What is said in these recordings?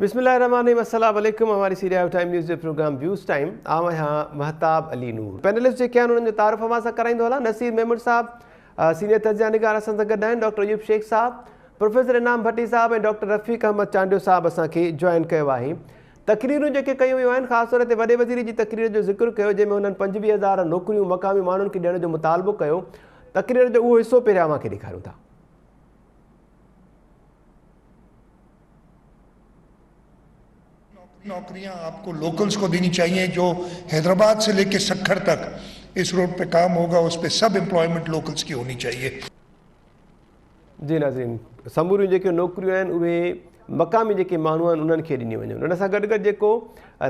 बिस्मिल्लाहिर्रहमानिर्रहीम, अस्सलाम वालेकुम। हमारी सीरिया टाइम न्यूज़ जे प्रोग्राम व्यूज़ टाइम आवां यहाँ महताब अली नूर पैनलिस्ट जेके आहिनि उन्हनि जो तारुफ़ अवां सां कराईंदो हलां। नसीर मेमन साहब, सीनियर तर्जुमा निगार असां सां गॾु आहिनि। डॉक्टर अयूब शेख साहब, प्रोफेसर इनाम भट्टी साहब ऐं डॉक्टर रफ़ीक अहमद चांडियो साहब असांखे जॉइन कयो आहे। तकरीरूं जेके कयूं वियूं आहिनि, ख़ासि तौर ते वॾे वज़ीर जी तकरीर जो ज़िक्र कयो जंहिंमें हुननि 25,000 नौकरियूं मक़ामी माण्हुनि खे ॾियण जो मुतालबो कयो। तकरीर जो उहो हिसो पहिरियां अव्हांखे ॾेखारियूं था। नौकरियां आपको लोकल्स को देनी चाहिए। जो हैदराबाद से लेके सक्खर तक इस रोड पे काम होगा उस पे सब एम्प्लॉयमेंट लोकल्स की होनी चाहिए। जी नाज़रीन, समूरियूं जेके नौकरियूं आहिनि उहे मक़ामी जेके माण्हू आहिनि उन्हनि खे ॾिनी वञनि। उन सां गॾु गॾु जेको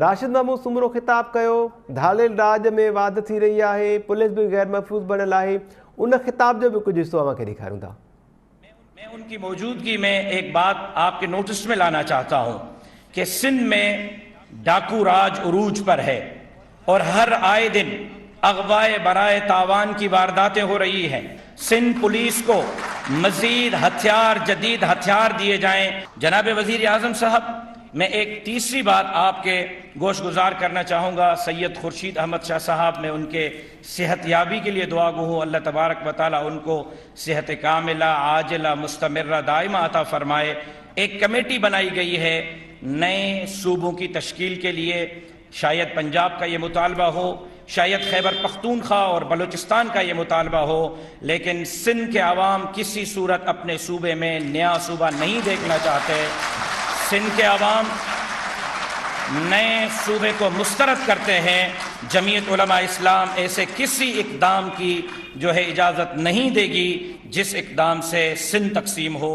राशिद महमूद सुमरो ख़िताब कयो, धालियल राज में वाध थी रही आहे, पुलिस भी गैर महफूज़ बणियल आहे, उन ख़िताब जो भी कुछ हिस्सो अव्हांखे ॾेखारियूं था। मैं उनकी मौजूदगी में एक बात आपके नोटिस में लाना चाहता हूं कि सिंध में डाकू राज उरूज पर है और हर आए दिन अगवाए बराए तावान की वारदातें हो रही हैं। सिंध पुलिस को मजीद हथियार, जदीद हथियार दिए जाएं। जनाब वजीर आजम साहब, मैं एक तीसरी बात आपके गोश गुजार करना चाहूँगा। सैयद खुर्शीद अहमद शाह साहब, मैं उनके सेहत याबी के लिए दुआ गो हूँ। अल्लाह तबारक व तआला उनको सेहत कामिला, आजिला, मुस्तमिर्रा, दाइमा अता फरमाए। एक कमेटी बनाई गई है नए सूबों की तश्कील के लिए। शायद पंजाब का ये मुतालबा हो, शायद खैबर पख्तूनख्वा और बलूचिस्तान का ये मुतालबा हो, लेकिन सिंध के आवाम किसी सूरत अपने सूबे में नया सूबा नहीं देखना चाहते। सिंध के आवाम नए सूबे को मुस्तरद करते हैं। जमीयत उलमा इस्लाम ऐसे किसी इक़दाम की जो है इजाज़त नहीं देगी जिस इक़दाम से सिंध तकसीम हो।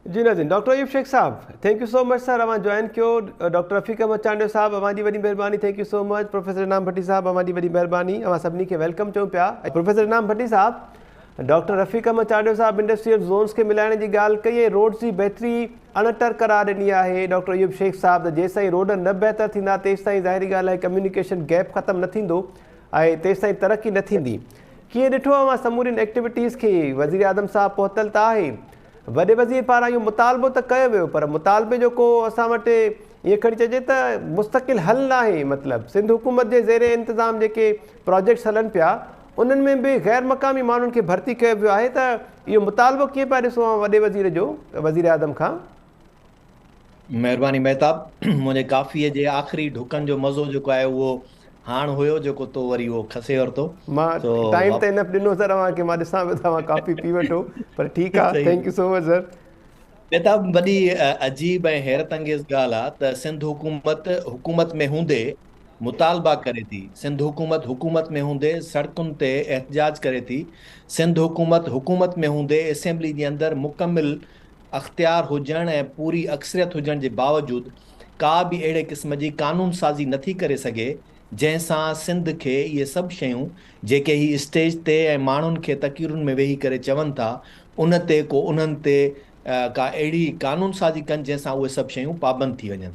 जी नाज़रीन, डॉक्टर अयूब शेख साहब, thank you so much sir, अवां जॉइन कयो। डॉक्टर रफ़ीक अहमद चांडियो साहब, अवांजी वॾी महिरबानी, thank you so much. Professor Inam Bhatti साहब, अवांजी वॾी महिरबानी, अवां सभिनी खे वेलकम चऊं पिया। प्रोफेसर इनाम भट्टी साहब, डॉक्टर रफ़ीक अहमद चांडियो साहब इंडस्ट्रियल ज़ोन्स खे मिलाइण जी ॻाल्हि कई ऐं रोड्स जी बहितरी अणटर करार ॾिनी आहे। डॉक्टर अयूब शेख साहब, जेसिताईं रोड न बहितर थींदा तेसिताईं ज़ाहिरी ॻाल्हि आहे कम्युनिकेशन गैप ख़तमु न थींदो ऐं तेसिताईं तरक़ी न थींदी। कीअं ॾिठो अवां समूरियुनि एक्टिविटीज़ खे? वज़ीर आज़म साहब पहुतल त आहे, वॾे वज़ीर पारां इहो मुतालबो त कयो वियो, पर मुतालबे जो को असां वटि ईअं खणी चइजे त मुस्तक़िल हल न आहे। मतिलबु सिंध हुकूमत जे ज़ेरे इंतिज़ाम जेके प्रोजेक्ट्स हलनि पिया उन्हनि में बि गैर मक़ामी माण्हुनि खे भर्ती कयो वियो आहे। त इहो मुतालबो कीअं पिया ॾिसो वॾे वज़ीर जो, वज़ीर आज़म खां? महिरबानी महताब, मुंहिंजे काफ़ीअ जे आख़िरी ढुकनि जो मज़ो जेको आहे उहो हाण हुयो, जेको तो वरी उहो खसे वरितो। मां टाइम त इन ॾिनो सर अव्हांखे, मां ॾिसां पियो तव्हां काफ़ी पी वठो, पर ठीकु आहे, thank you so much sir. Mahtab, वॾी अजीब ऐं हैरत अंगेज़ ॻाल्हि आहे त सिंध हुकूमत में हूंदे मुतालबा करे थी। सिंध हुकूमत में हूंदे सड़कुनि ते एहतजाज करे थी। सिंध हुकूमत में हूंदे असेंबली जे अंदरि मुकमिल अख़्तियार हुजण ऐं पूरी अक्सरियत हुजण जे बावजूदु का बि अहिड़े क़िस्म जी कानून साज़ी नथी करे सघे जंहिंसां सिंध खे इहे सभु शयूं जेके ही स्टेज ते ऐं माण्हुनि खे तक़रीरुनि में वेही करे चवनि था उन ते को उन्हनि ते का अहिड़ी कानून साज़ी कनि जंहिंसां उहे सभु शयूं पाबंद थी वञनि।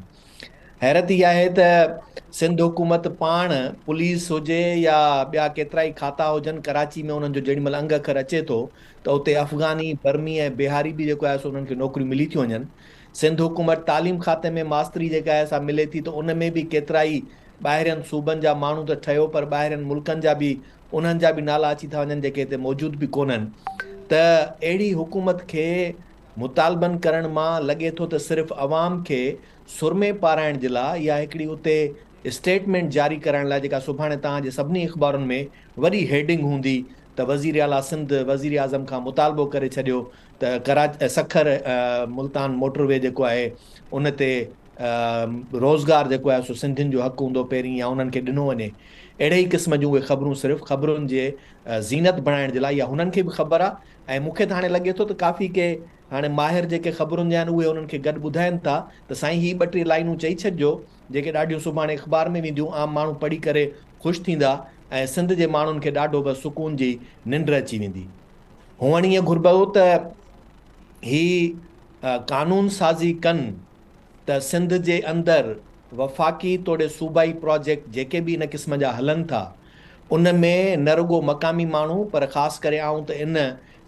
हैरत इहा आहे त सिंध हुकूमत पाण पुलिस हुजे या ॿिया केतिरा ई खाता हुजनि, कराची में उन्हनि जो जेॾीमहिल अंग अखर अचे थो त उते अफ़गानी, बर्मी ऐं बिहारी बि जेको आहे सो उन्हनि खे नौकरियूं मिली थियूं वञनि। सिंध हुकूमत तालीम खाते में मास्तरी जेका आहे सा मिले थी, त उन में बि केतिरा ई ॿाहिरियनि सूबनि जा माण्हू त ठहियो, पर ॿाहिरियनि मुल्कनि जा बि उन्हनि जा बि नाला अची था वञनि जेके हिते मौजूद बि कोन्हनि। त अहिड़ी हुकूमत खे मुतालबनि करण मां लॻे थो त सिर्फ़ु अवाम खे सुरमे पाराइण जे लाइ या हिकिड़ी उते स्टेटमेंट जारी करण लाइ, जेका सुभाणे तव्हांजे सभिनी अख़बारुनि में वॾी हेडिंग हूंदी त वज़ीर आला सिंध वज़ीर आज़म खां मुतालबो करे छॾियो त सखर मुल्तान मोटरवे जेको आहे उन ते रोज़गार जेको आहे सो सिंधियुनि जो हक़ हूंदो पहिरीं या उन्हनि खे ॾिनो वञे। अहिड़े ई क़िस्म जूं उहे ख़बरूं सिर्फ़ु ख़बरुनि जे ज़ीनत बणाइण जे लाइ, या हुननि खे बि ख़बर आहे। ऐं मूंखे त हाणे लॻे थो त काफ़ी के हाणे माहिर जेके ख़बरुनि जा आहिनि उहे उन्हनि खे गॾु ॿुधाइनि था त साईं ही 2-3 लाइनूं चई छॾिजो जेके ॾाढियूं सुभाणे अख़बार में वेंदियूं, आम माण्हू पढ़ी करे ख़ुशि थींदा ऐं सिंध जे माण्हुनि खे ॾाढो बसि सुकून जी निंड अची वेंदी। हुअणु ईअं घुरिबो त ही कानून साज़ी कनि त सिंध जे अंदरि वफ़ाक़ी तोड़े सूबाई प्रोजेक्ट जेके बि इन क़िस्म जा हलनि था उन में न रुगो मक़ामी माण्हू, पर ख़ासि करे आऊं त इन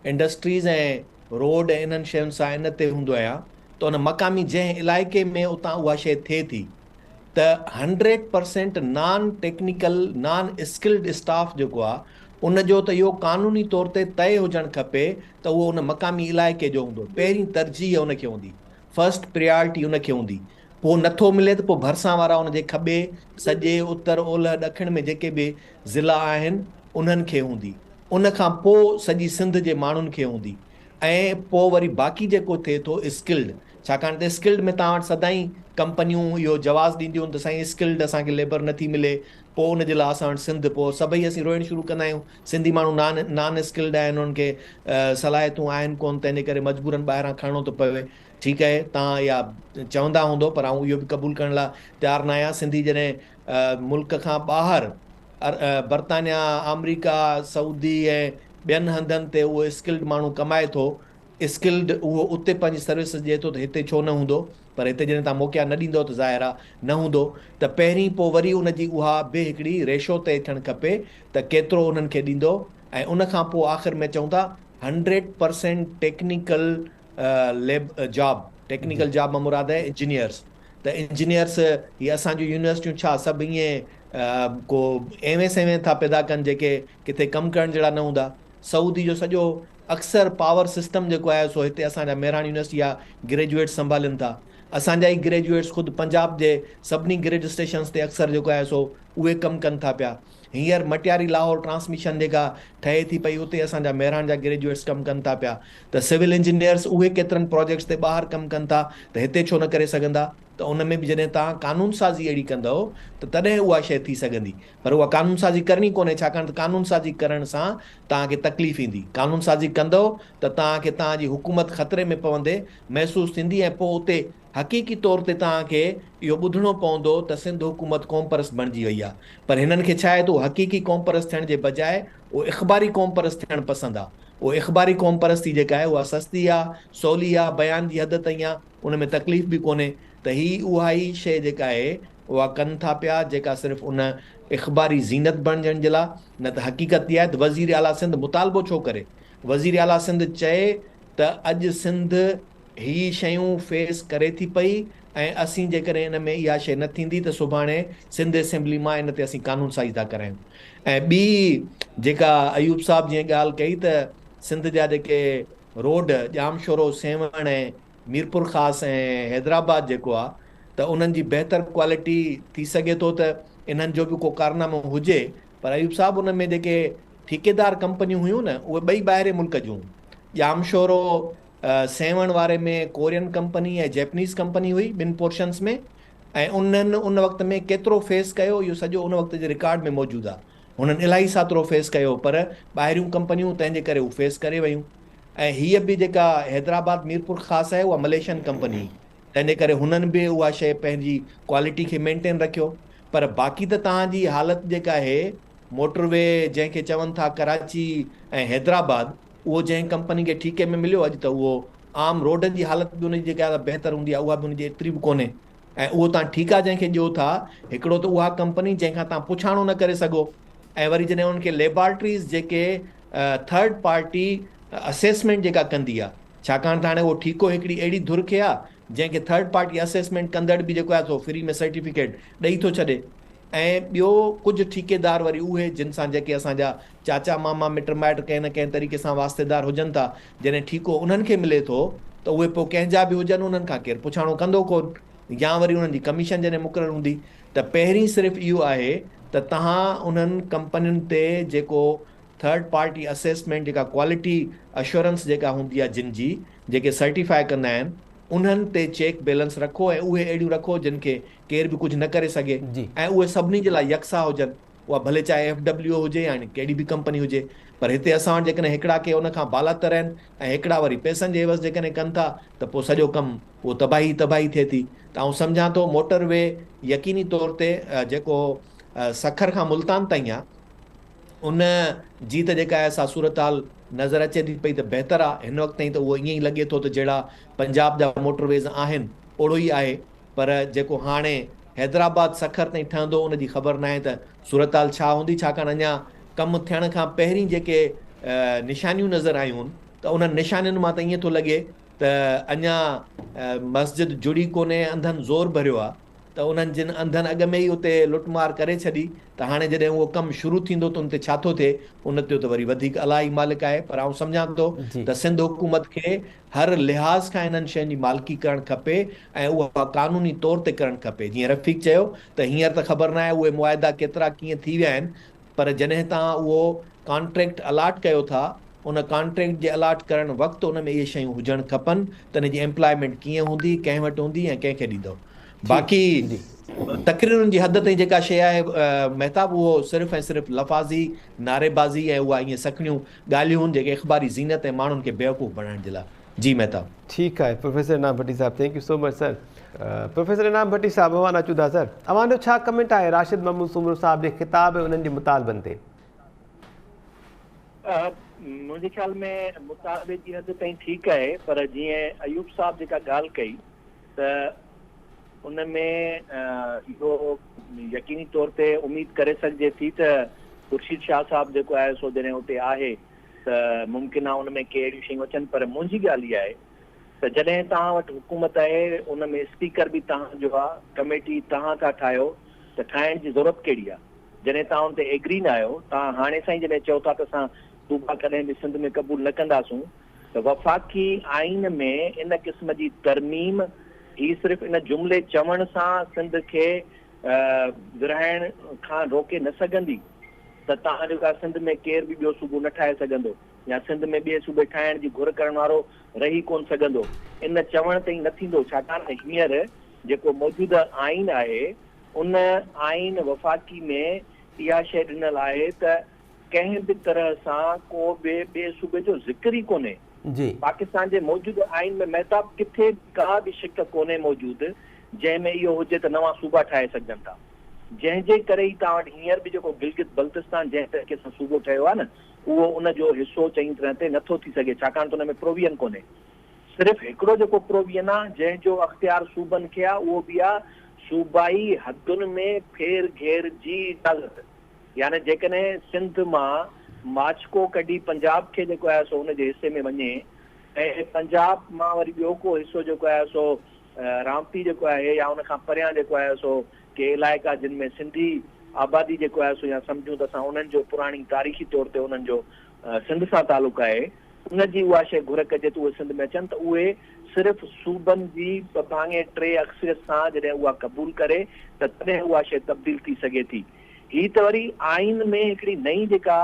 इंडस्ट्रीज़ ऐं रोड ऐं इन्हनि शयुनि सां इन ते हूंदो आहियां त त उन मक़ामी जंहिं इलाइक़े में उतां उहा शइ थिए थी त 100% non technical non skilled staff जेको आहे उनजो त इहो क़ानूनी तौर ते तय हुजणु खपे त उहो उन मक़ामी इलाइक़े जो हूंदो, पहिरीं तरजीह उनखे हूंदी, फर्स्ट प्रायोरिटी उनखे हूंदी। पोइ नथो मिले त पोइ भरिसां वारा उनजे खॿे सॼे उत्तर ओलह ॾखिण में जेके बि ज़िला आहिनि उन्हनि खे हूंदी, उन खां पोइ सॼी सिंध जे माण्हुनि खे हूंदी, ऐं पोइ वरी बाक़ी जेको थिए थो स्किल्ड, छाकाणि त स्किल्ड में तव्हां वटि सदाईं कंपनियूं इहो जवाज़ ॾींदियूं आहिनि त साईं स्किल्ड असांखे लेबर नथी मिले, पोइ उनजे लाइ असां वटि सिंध, पोइ सभई असीं रोइणु शुरू कंदा आहियूं सिंधी माण्हू नॉन स्किल्ड आहिनि, उन्हनि खे सलाहियतूं आहिनि कोन, तंहिंजे करे मजबूरनि ॿाहिरां खणणो थो पवे। ठीकु आहे, तव्हां इहा चवंदा हूंदो, पर आउं इहो बि क़बूल करण लाइ तयारु न आहियां। सिंधी जॾहिं मुल्क खां ॿाहिरि बर्तानिया, अमरीका, सऊदी ऐं ॿियनि हंधनि ते उहो स्किल्ड माण्हू कमाए थो, स्किल्ड उहो उते पंहिंजी सर्विस ॾिए थो, त हिते छो न हूंदो, पर हिते जॾहिं तव्हां मौक़ा न ॾींदो त ज़ाहिर आहे न हूंदो। त पहिरीं पोइ वरी उनजी उहा बि हिकिड़ी रेशो तय थियणु खपे त केतिरो उन्हनि खे ॾींदो, ऐं उन खां पोइ आख़िर में चऊं था 100% टेक्निकल जॉब, टेक्निकल जॉब मां मुराद आहे इंजीनियर्स। त इंजीनियर्स हीअ असांजूं यूनिवर्सिटियूं छा सभु ईअं को एवें था पैदा कनि जेके किथे कमु करण जहिड़ा न हूंदा। सऊदी जो सॼो अक्सर पावर सिस्टम जेको आहे सो हिते असांजा मेहरान यूनिवर्सिटी जा ग्रेजुएट संभालनि था। असांजा ई ग्रेजुएट्स ख़ुदि पंजाब जे सभिनी ग्रिड स्टेशन्स ते अक्सर जेको आहे सो उहे कमु कनि था पिया। हींअर मटियारी लाहौर ट्रांसमिशन जेका ठहे थी पई उते असांजा मेहरान जा ग्रेजुएट्स कमु कनि था पिया। त सिविल इंजीनियर्स उहे केतिरनि प्रोजेक्ट्स ते ॿाहिरि कमु कनि था, त हिते छो न करे सघंदा। त उन में बि जॾहिं तव्हां कानून साज़ी अहिड़ी कंदव त तॾहिं उहा शइ थी सघंदी, पर उहा कानून साज़ी करणी कोन्हे, छाकाणि त कानून साज़ी करण सां तव्हांखे तकलीफ़ ईंदी। कानून साज़ी कंदव त तव्हांखे तव्हांजी हुकूमत ख़तरे में पवंदे महसूसु थींदी, ऐं पोइ उते हक़ीक़ी तौर ते तव्हांखे इहो ॿुधणो पवंदो त सिंध हुकूमत क़ौम परस्त बणिजी वई आहे। पर हिननि खे छा आहे त उहो हक़ीक़ी क़ौम परस्त थियण जे बजाए उहो इख़बारी क़ौम परस्त थियणु पसंदि आहे। उहो इख़बारी क़ौम परस्ती जेका आहे उहा सस्ती आहे, सवली आहे, बयान जी हद ताईं आहे, उन में तकलीफ़ बि कोन्हे। त हीअ उहा ई शइ जेका आहे उहा कनि था पिया जेका सिर्फ़ु उन इख़बारी ज़ीनत बणजण जे लाइ, न त हक़ीक़त इहा आहे त वज़ीर आला सिंध मुतालबो छो करे। वज़ीर आला सिंध चए त अॼु सिंध ही शयूं फेस करे थी पई, ऐं असीं जेकॾहिं इन में इहा शइ न थींदी त सुभाणे सिंध असेंबली मां इन ते असीं कानून साज़ी था करायूं। ऐं ॿी जेका अयूब साहब जीअं ॻाल्हि कई त सिंध जा जेके रोड ॼामशोरो, सेवण ऐं मीरपुर ख़ासि ऐं हैदराबाद जेको आहे त उन्हनि जी बहितर क्वालिटी थी सघे थो त इन्हनि जो बि को कारनामो हुजे, पर अयूब साहब उन में जेके ठेकेदार कंपनियूं हुयूं न उहे ॿई ॿाहिरि मुल्क जूं। ॼामशोरो सेवण वारे में कोरियन कंपनी ऐं जैपनीज़ कंपनी हुई ॿिनि पोर्शन्स में, ऐं उन्हनि उन वक़्त में केतिरो फेस कयो इहो सॼो उन वक़्त जे रिकॉर्ड में मौजूदु आहे। हुननि इलाही सातिरो फेस कयो, पर ॿाहिरियूं कंपनियूं तंहिंजे करे उहे फेस करे वयूं। ऐं हीअ बि जेका हैदराबाद मीरपुर ख़ासि आहे उहा मलेशियन कंपनी, तंहिंजे करे हुननि बि उहा शइ पंहिंजी क्वालिटी खे मेंटेन रखियो। पर बाक़ी त तव्हांजी हालति जेका आहे मोटरवे जंहिंखे चवनि था कराची ऐं हैदराबाद, उहो जंहिं कंपनी खे ठीके में मिलियो अॼु त उहो आम रोडनि जी हालति बि उनजी जेका बहितर हूंदी आहे उहा बि उनजी एतिरी बि कोन्हे। ऐं उहो तव्हां ठीका जंहिंखे ॾियो था, हिकिड़ो त उहा कंपनी जंहिंखां तव्हां पुछाणो न करे सघो, ऐं वरी जॾहिं उनखे लेबॉर्ट्रीज़ जेके थर्ड पार्टी असेसमेंट जेका कंदी आहे, छाकाणि त हाणे उहो ठीको हिकिड़ी अहिड़ी धुर खे आहे जंहिंखे थर्ड पार्टी असेसमेंट कंदड़ बि जेको आहे सो फ्री में सर्टिफिकेट ॾेई थो छॾे। ऐं ॿियो कुझु ठेकेदार वरी उहे जिन सां जेके असांजा चाचा मामा मिट माइट कंहिं न कंहिं तरीक़े सां वास्तेदार हुजनि था, जॾहिं ठीको उन्हनि खे मिले थो त उहे पोइ कंहिंजा बि हुजनि उन्हनि खां केरु पुछाणो कंदो कोन, या वरी उन्हनि जी कमीशन जॾहिं मुक़ररु हूंदी। त पहिरीं सिर्फ़ु इहो आहे त तव्हां उन्हनि कंपनियुनि ते जेको थर्ड पार्टी असेसमेंट जेका क्वालिटी अश्योरेंस जेका हूंदी आहे जिन जी जेके सर्टिफाई कंदा आहिनि उन्हनि ते चेक बैलेंस रखो, ऐं उहे अहिड़ियूं रखो जिन खे केर बि कुझु न करे सघे, ऐं उहे सभिनी जे लाइ यकसा हुजनि। उहा भले चाहे FWO हुजे या कहिड़ी बि कंपनी हुजे, पर हिते असां वटि जेकॾहिं हिकिड़ा के उन खां बालातर आहिनि ऐं हिकिड़ा वरी पैसनि जे एवज़ जेकॾहिं कनि था त पोइ सॼो कमु उहो तबाही थिए थी। त आउं सम्झां थो मोटरवे यकीनी तौर ते जेको सखर खां मुल्तान ताईं आहे उन जी त जेका आहे असां सूरत हाल नज़र अचे थी पई त बहितर आहे। हिन वक़्त ताईं त उहो ईअं ई लॻे थो त जहिड़ा पंजाब जा मोटरवेज़ आहिनि ओड़ो ई आहे, पर जेको हाणे हैदराबाद सखर ताईं ठहंदो उनजी ख़बर न आहे त सूरत हाल छा हूंदी, छाकाणि अञा कमु थियण खां पहिरीं जेके निशानियूं नज़र आयूं त उन्हनि निशानियुनि मां त ईअं थो लॻे त अञा मस्जिद जुड़ी कोन्हे, अंधनि ज़ोर भरियो आहे, त उन्हनि जिन अंधनि अॻ में ई उते लुटमार करे छॾी, त हाणे जॾहिं उहो कमु शुरू थींदो त उन ते छा थो थिए, उन ते त वरी वधीक अलाह ई मालिक आहे। पर आउं सम्झां थो जी। त सिंध हुकूमत खे हर लिहाज़ खां इन्हनि शयुनि जी मालिकी करणु खपे ऐं उहा क़ानूनी तौर ते करणु खपे। जीअं रफ़ीक चयो त हींअर त ख़बर न आहे उहे मुआदा केतिरा कीअं थी विया आहिनि, पर जॾहिं तव्हां उहो कॉन्ट्रैक्ट अलाट कयो था, उन कॉन्ट्रैक्ट जे अलाट करण वक़्तु उन में इहे शयूं हुजणु खपनि त इन जी एम्प्लॉयमेंट कीअं हूंदी, कंहिं वटि हूंदी ऐं कंहिंखे ॾींदो। बाक़ी जी। तकरीरुनि जी हद ताईं जेका शइ आहे महताब, उहो सिर्फ़ु ऐं सिर्फ़ु लफ़ाज़ी नारेबाज़ी ऐं उहा ईअं सखणियूं ॻाल्हियूं आहिनि जेके इख़बारी ज़ीनत ऐं माण्हुनि खे बेवकूफ़ बणाइण जे लाइ। जी महताब। ठीक है professor Inam Bhatti sahab, thank you so much sir. Professor Inam Bhatti साहब अवां अचूं था सर, अवां जो छा कमेंट आहे राशिद महमूद सुमरो साहब जे ख़िताब ऐं उन्हनि जे मुतालबनि ते? मुंहिंजे ख़्याल में मुतालबे जी हद ताईं ठीकु आहे, पर जीअं अयूब साहब जेका ॻाल्हि कई त उन में इहो यकीनी तौर ते उमेद करे सघिजे थी त खुर्शीद शाह साहब जेको आहे सो जॾहिं उते आहे त मुमकिन आहे उन में के अहिड़ियूं शयूं अचनि। पर मुंहिंजी ॻाल्हि इहा आहे त जॾहिं तव्हां वटि हुकूमत आहे, उन में स्पीकर बि तव्हांजो आहे, कमेटी तव्हां था ठाहियो, त ठाहिण जी ज़रूरत कहिड़ी आहे? जॾहिं तव्हां उन ते एग्री न आहियो, तव्हां हाणे साईं जॾहिं चओ था त असां सूबा कॾहिं बि सिंध में क़बूल न कंदासूं, त वफ़ाक़ी आइन में इन क़िस्म जी तरमीम ही सिर्फ़ु इन जुमिले चवण सां सिंध खे विरहाइण खां रोके न सघंदी, त तव्हां जेका सिंध में केर बि ॿियो सूबो न ठाहे सघंदो या सिंध में ॿिए सूबे ठाहिण जी घुर करण वारो रही कोन सघंदो। इन चवण ताईं न थींदो, छाकाणि त हींअर जेको मौजूदा आइन आहे, उन आइन वफ़ाक़ी में इहा शइ ॾिनल आहे त कंहिं बि तरह सां को बि ॿिए सूबे जो ज़िक्र ई कोन्हे। जी। पाकिस्तान जे मौजूदा आइन में महताब किथे का बि शिक कोन्हे मौजूदु जंहिंमें इहो हुजे त नवां सूबा ठाहे सघनि था। जंहिंजे करे ई तव्हां वटि हींअर बि जेको गिलगित बल्तिस्तान जंहिं तरीक़े सां सूबो ठहियो आहे न, उहो उनजो हिसो चङी तरह ते नथो थी सघे, छाकाणि त हुन में प्रोविजन कोन्हे। सिर्फ़ु हिकिड़ो जेको प्रोविजन आहे जंहिंजो अख़्तियार सूबनि खे आहे, उहो बि आहे सूबाई हदुनि में फेर घेर जी इजाज़त। यानी जेकॾहिं सिंध मां माचको कढी पंजाब खे जेको आहे सो हुनजे हिसे में वञे, ऐं पंजाब मां वरी ॿियो को हिसो जेको आहे सो रामपी जेको आहे या उनखां परियां जेको आहे सो के इलाइक़ा जिन में सिंधी आबादी जेको आहे सो या सम्झूं त असां उन्हनि जो पुराणी तारीख़ी तौर ते उन्हनि जो सिंध सां तालुक़ आहे, उनजी उहा शइ घुर कजे त उहे सिंध में अचनि, त उहे सिर्फ़ु सूबनि जी भाङे 3 अक्सरियत सां जॾहिं उहा क़बूल करे त तॾहिं उहा शइ तब्दील थी सघे थी। ही त वरी आइन में हिकिड़ी नई जेका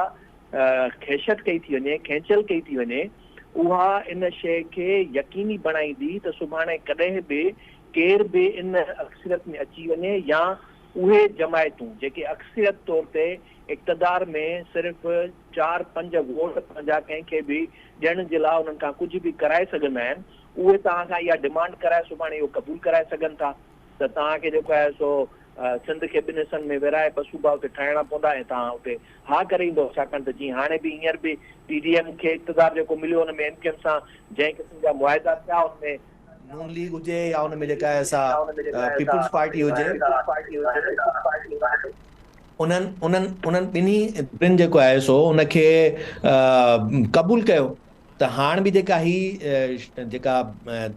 ख़ैशत कई थी वञे, खेंचल कई थी वञे, उहा इन शइ खे यकीनी बणाईंदी त सुभाणे कॾहिं बि केर बि इन अक्सरियत में अची वञे या उहे जमायतूं जेके अक्सरियत तौर ते इक़्तिदार में सिर्फ़ु 4-5 वोट पंहिंजा कंहिंखे बि ॾियण जे लाइ उन्हनि खां कुझु बि कराए सघंदा आहिनि, उहे तव्हां खां इहा डिमांड कराए सुभाणे इहो क़बूल कराए सघनि था त तव्हांखे जेको आहे सो सिंध खे 2 हिसनि में विराए 2 सूबा उते ठाहिणा पवंदा ऐं तव्हां उते हा करे ईंदो। छाकाणि त जीअं हाणे बि हींअर बि PDM खे इक़्तिदार जेको मिलियो हुन में MKM सां जंहिं क़िस्म जा मुआहिदा थिया, हुनमें नून लीग हुजे या हुन में जेका आहे असां पीपुल्स पार्टी हुजे, उन्हनि ॿिन्ही जेको आहे सो उनखे क़बूल कयो। त हाणे बि जेका जेका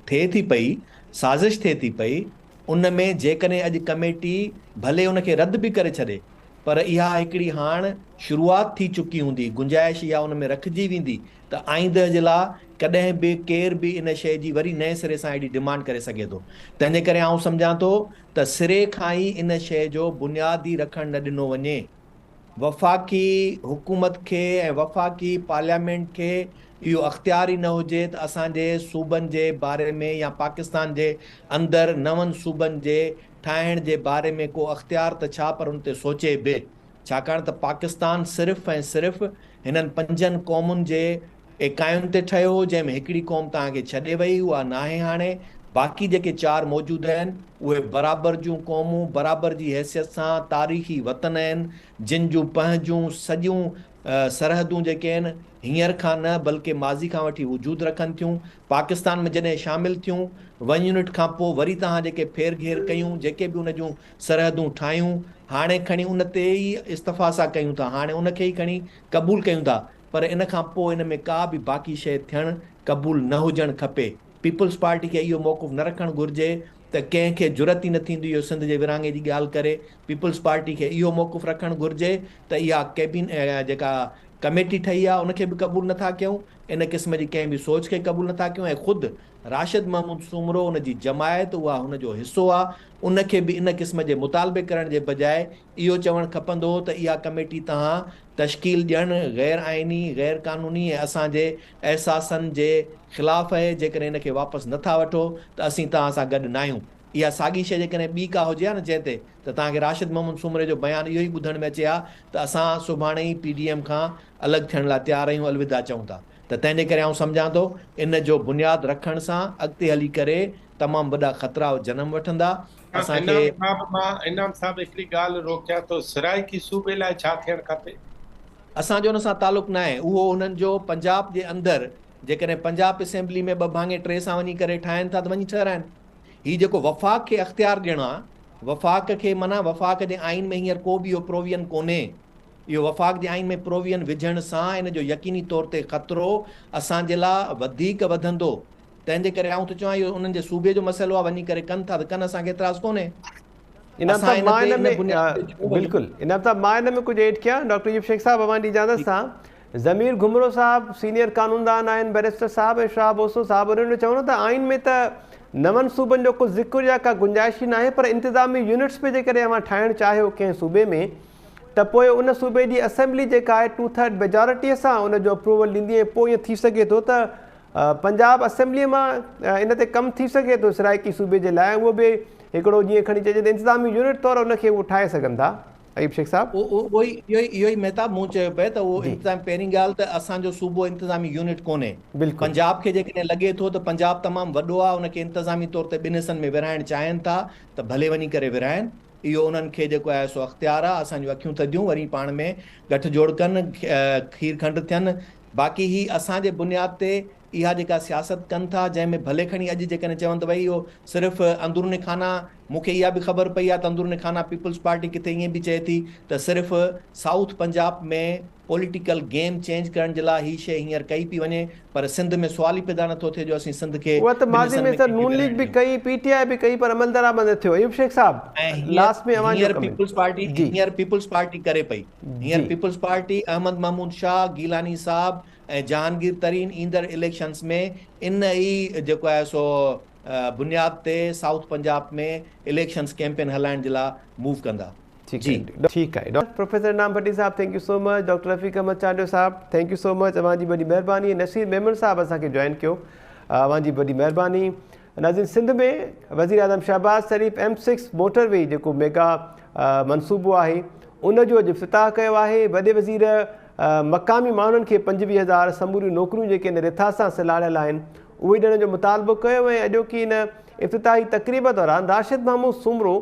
थिए थी पई, साज़िश थिए थी पई, उन में जेकॾहिं अॼु कमेटी भले उनखे रद्द बि करे छॾे, पर इहा हिकिड़ी हाणे शुरूआत थी चुकी हूंदी, गुंजाइश इहा उन में रखिजी वेंदी त आईंदह जे लाइ कॾहिं बि केर बि इन शइ जी वरी नए सिरे सां एॾी डिमांड करे सघे थो। तंहिंजे करे आउं सम्झां थो त सिरे खां ई इन शइ जो बुनियादी रखणु न ॾिनो वञे। वफ़ाक़ी हुकूमत खे ऐं वफ़ाक़ी पार्लियामेंट खे इहो अख़्तियार ई न हुजे त असांजे सूबनि जे बारे में या पाकिस्तान जे अंदरि नवनि सूबनि जे ठाहिण जे बारे में को अख़्तियार त छा, पर उन ते सोचे बि, छाकाणि त पाकिस्तान सिर्फ़ु ऐं सिर्फ़ु हिननि 5 क़ौमुनि जे इकाइयुनि ते ठहियो हो, जंहिंमें हिकिड़ी क़ौम तव्हांखे छॾे वई, उहा नाहे हाणे। बाक़ी जेके 4 मौजूद आहिनि उहे बराबरि जूं क़ौमूं, बराबरि जी हैसियत सां तारीख़ी वतन आहिनि, जिन जूं पंहिंजूं सॼियूं सरहदूं जेके आहिनि हींअर खां न बल्कि माज़ी खां वठी वजूद रखनि थियूं। पाकिस्तान में जॾहिं शामिल थियूं, 1 यूनिट खां पोइ वरी तव्हां जेके फेर घेर कयूं, जेके बि उन जूं सरहदूं ठाहियूं, हाणे खणी उन ते ई इस्तफ़ासा कयूं था, हाणे उनखे ई खणी क़बूल कयूं था, पर इन खां पोइ इन में का बि बाक़ी शइ थियणु क़बूल न हुजणु खपे। पीपल्स पार्टी खे इहो मौक़िफ़ न रखणु घुरिजे त कंहिंखे ज़रूरत ई न थींदी इहो सिंध जे विरहाङे जी ॻाल्हि करे। पीपल्स पार्टी खे इहो मौक़िफ़ रखणु घुरिजे त इहा जेका कमेटी ठही आहे उनखे बि क़बूल नथा कयूं, इन क़िस्म जी कंहिं बि सोच खे क़बूल नथा कयूं, ऐं ख़ुदि राशिद महमूद सूमरो उनजी जमायत उहा हुनजो हिसो आहे, उनखे बि इन क़िस्म जे मुतालबे करण जे बजाए इहो चवणु खपंदो हो त इहा कमेटी तव्हां तश्कील ॾियणु गैर आइनी गैर कानूनी ऐं असांजे एहसासनि जे ख़िलाफ़ु आहे, जेकॾहिं इनखे वापसि नथा वठो त असीं तव्हां सां गॾु न आहियूं। इहा साॻी शइ जेकॾहिं ॿी का हुजे हा न जंहिं ते त तव्हांखे राशिद महमूद सूमरे जो बयानु इहो ई ॿुधण में अचे हा त असां सुभाणे ई PDM खां अलॻि थियण लाइ तयारु आहियूं, अलविदा चऊं था। त तंहिंजे करे आउं सम्झां थो इन जो बुनियादु रखण सां अॻिते हली करे तमामु वॾा ख़तरा जनम वठंदा। असांखे इनाम साहब हिकिड़ी ॻाल्हि रोकियां थो, सराइकी सूबे लाइ छा थियणु खपे? असांजो हुन सां तालुक़ु न आहे, उहो हुननि जो पंजाब जे अंदरि जेकॾहिं पंजाब असेंबली में 2 भाङे 3 सां वञी करे ठाहिनि था त वञी ठहिराइनि। हीउ जेको वफ़ाक़ खे अख़्तियार ॾियणु आहे, वफ़ाक़ खे माना वफ़ाक़ जे आइन में हींअर को बि इहो प्रोविजन कोन्हे। इहो वफ़ाक़ जे आइन में प्रोविजन विझण सां इन जो यकीनी तौर ते ख़तरो असांजे लाइ वधीक वधंदो। तंहिंजे करे आउं त चवां इहो उन्हनि जे सूबे जो मसइलो आहे, वञी करे कनि था त कनि, असांखे एतिराज़ु कोन्हे। बिल्कुलु इनाम साहब मां हिन में कुझु एड कयां। डॉक्टर यूब शेख साहब अवां जी इजाज़त सां ज़मीर घुमरो साहब सीनियर कानूनदान आहिनि, बैरिस्टर साहब ऐं शाह बोसो साहब, उन्हनि चवणो त आइन में त नवनि सूबनि जो कुझु ज़िक्र या का गुंजाइश ई न आहे, पर इंतिज़ामी यूनिट्स बि जेकॾहिं अवां ठाहिणु चाहियो कंहिं सूबे में त पोइ उन सूबे जी असेंबली जेका आहे 2/3 मेजॉरिटीअ सां उन जो अप्रूवल ॾींदी ऐं पोइ ईअं थी सघे थो त पंजाब असेंबलीअ मां इन ते कमु थी सघे थो सराइकी सूबे जे लाइ। उहो बि हिकिड़ो जीअं खणी चइजे त इंतिज़ामी यूनिट तौरु उनखे उहो ठाहे सघनि था। अयूब शेख साहब इहो ई महताब मूं चयो पिए त उहो इंतिज़ाम, पहिरीं ॻाल्हि त असांजो सूबो इंतिज़ामी यूनिट कोन्हे। पंजाब खे जेकॾहिं लॻे थो त पंजाब तमामु वॾो आहे, उनखे इंतिज़ामी तौर ते 2 हिसनि में विरहाइणु चाहिनि था त भले वञी करे विरहाइनि, इहो उन्हनि खे जेको आहे सो अख़्तियार आहे। असांजूं अखियूं थधियूं वरी पाण में गठजोड़ कनि, खीर खंड थियनि। बाक़ी ही असांजे बुनियाद ते इहा जेका सियासत कनि था, जंहिंमें भले खणी अॼु जेकॾहिं चवनि त भई इहो सिर्फ़ु अंदरूनी खाना, मूंखे इहा बि ख़बर पई आहे त अंदरूनी खाना पीपल्स पार्टी किथे ईअं बि चए थी त सिर्फ़ु साउथ पंजाब में पॉलिटिकल गेम चेंज करण जे लाइ ही शइ हींअर कई पई वञे, पर सिंध में सुवाल ई पैदा नथो थिए जो असीं सिंध खे उहा त माज़ी में सर नून लीग बि कई, PTI बि कई, पर अमल दरामद थियो। अयूब शेख साहब लास्ट में हींअर पीपल्स पार्टी करे पई, हींअर पीपल्स पार्टी अहमद महमूद शाह, गीलानी साहब ऐं जहांगीर तरीन ईंदड़ इलेक्शंस में इन ई जेको आहे सो बुनियाद ते साउथ पंजाब में इलेक्शंस कैंपेन हलाइण जे लाइ मूव कंदा। ठीक है professor Inam Bhatti sahab, thank you so much. Doctor Rafiq Ahmed Chandio sahab, thank you so much, अवां जी वॾी महिरबानी। नसीर मेमन साहब असांखे जॉइन कयो, अवां जी वॾी महिरबानी। नाज़रीन, सिंध में वज़ीर आज़म शहबाज शरीफ़ M6 मोटरवे जेको मेगा मनसूबो आहे उनजो अॼु इफ़्तिताह कयो आहे। वॾे वज़ीर मक़ामी माण्हुनि खे 25,000 समूरियूं नौकरियूं जेके इन रिथा सां सिलाड़ियल आहिनि उहे ॾियण जो मुतालबो कयो। ऐं अॼोकी इन इफ़्तिताही तक़रीब दौरान राशिद महमूद सूमरो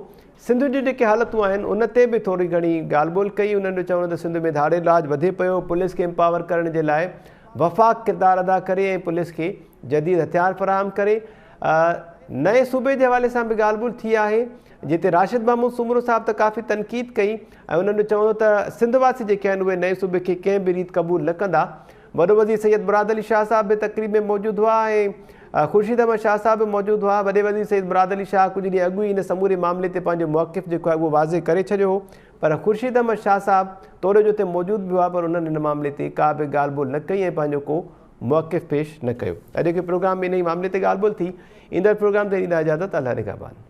सिंध जी जेके हालतूं आहिनि उन ते बि थोरी घणी ॻाल्हि ॿोल कई। उन्हनि जो चवणो त सिंध में धाड़े राज वधे पियो, पुलिस खे एम्पावर करण जे लाइ वफ़ाक़ किरदारु अदा करे ऐं पुलिस खे जदीद हथियार फ़राहम करे। नए सूबे जे हवाले सां बि ॻाल्हि ॿोल थी आहे, जिते राशिद महमूद सूमरो साहब त काफ़ी तनक़ीद कई ऐं उन्हनि जो चवणो त सिंधवासी जेके आहिनि उहे नए सूबे खे कंहिं बि रीति क़बूल न कंदा। वॾो वज़ीर सैयद मुराद अली शाह साहब बि तक़रीब में मौजूदु हुआ ऐं ख़ुर्शीद अहमद शाह साहब बि मौजूदु हुआ। वॾे वज़ीर सैयद मुराद अली शाह कुझु ॾींहं अॻु ई इन समूरे मामले ते पंहिंजो मौक़िफ़ जेको आहे उहो वाज़े करे छॾियो हो, पर ख़ुर्शीद अहमद शाह साहब तोड़े जो ते मौजूदु बि हुआ, पर उन्हनि हिन मामले ते का बि ॻाल्हि ॿोल न कई ऐं पंहिंजो को मौक़िफ़ पेश न कयो। अॼु के प्रोग्राम में इन ई मामले ते ॻाल्हि ॿोल थी। ईंदड़ प्रोग्राम ते ॾींदा इजाज़त। अल्लाह निगहबान।